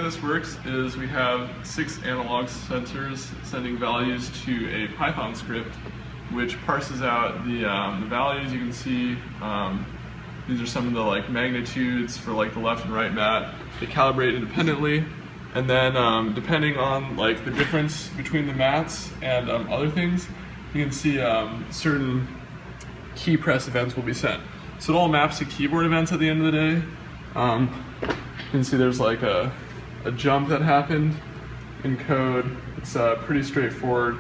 this works is we have 6 analog sensors sending values to a Python script, which parses out the values. You can see these are some of the magnitudes for the left and right mat. They calibrate independently, and then depending on the difference between the mats and other things, you can see certain key press events will be sent. So it all maps to keyboard events at the end of the day. You can see there's a jump that happened in code. It's pretty straightforward.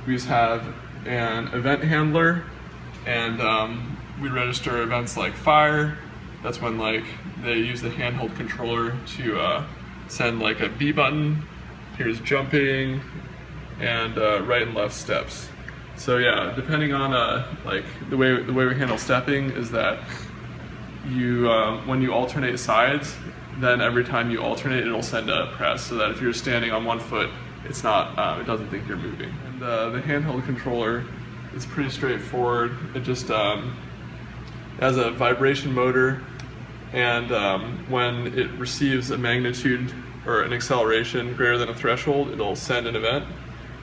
We just have an event handler, and we register events like fire. That's when they use the handheld controller to send a B button. Here's jumping and right and left steps. So yeah, depending on the way we handle stepping is that you when you alternate sides, then every time you alternate, it'll send a press, so that if you're standing on one foot, it's not it doesn't think you're moving. And the handheld controller is pretty straightforward. It just has a vibration motor, and when it receives a magnitude or an acceleration greater than a threshold, it'll send an event,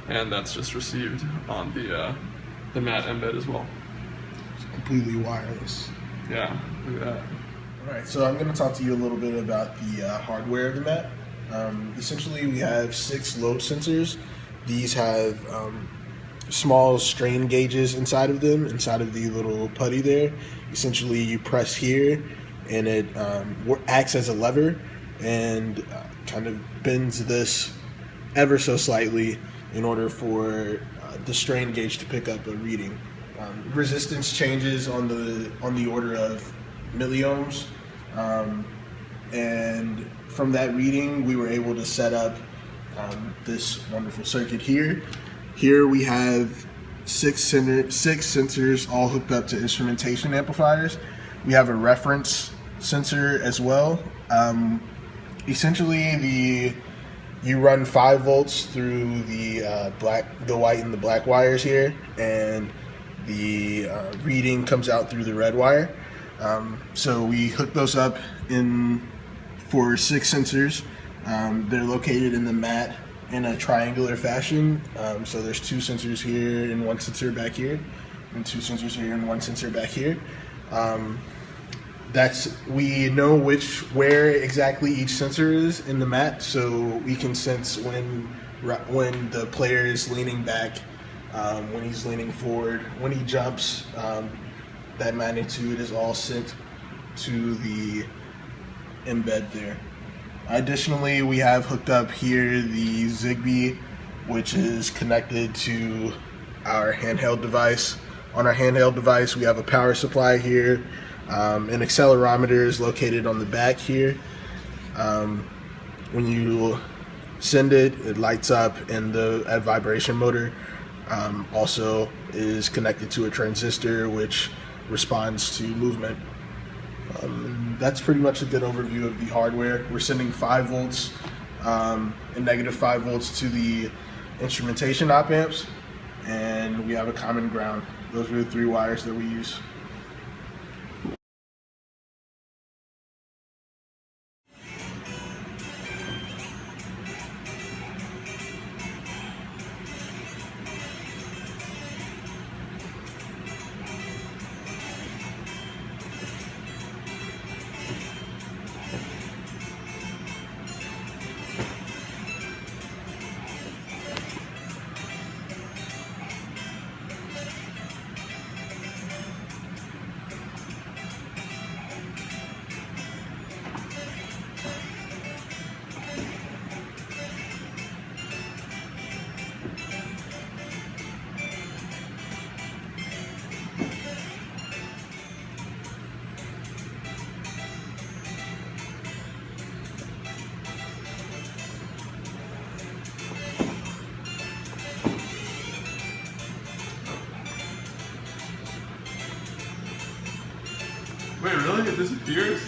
and that's just received on the mat embed as well. It's completely wireless. Yeah, look at that. All right, so I'm going to talk to you a little bit about the hardware of the mat. Essentially, we have 6 load sensors. These have small strain gauges inside of them, inside of the little putty there. Essentially, you press here, and it acts as a lever and kind of bends this ever so slightly in order for the strain gauge to pick up a reading. Resistance changes on the order of milliohms, and from that reading, we were able to set up this wonderful circuit here. Here we have 6 sensors all hooked up to instrumentation amplifiers. We have a reference sensor as well. Essentially, you run 5 volts through the white and the black wires here, and the reading comes out through the red wire. So we hook those up for 6 sensors. They're located in the mat in a triangular fashion. So there's 2 sensors here and 1 sensor back here, and 2 sensors here and 1 sensor back here. We know where exactly each sensor is in the mat, so we can sense when the player is leaning back, when he's leaning forward, when he jumps. That magnitude is all sent to the embed there. Additionally, we have hooked up here the Zigbee, which is connected to our handheld device. On our handheld device, we have a power supply here. An accelerometer is located on the back here. When you send it, it lights up, and the vibration motor also is connected to a transistor, which responds to movement. That's pretty much a good overview of the hardware. We're sending 5 volts and negative 5 volts to the instrumentation op amps, and we have a common ground. Those are the 3 wires that we use. Wait, really? It disappears?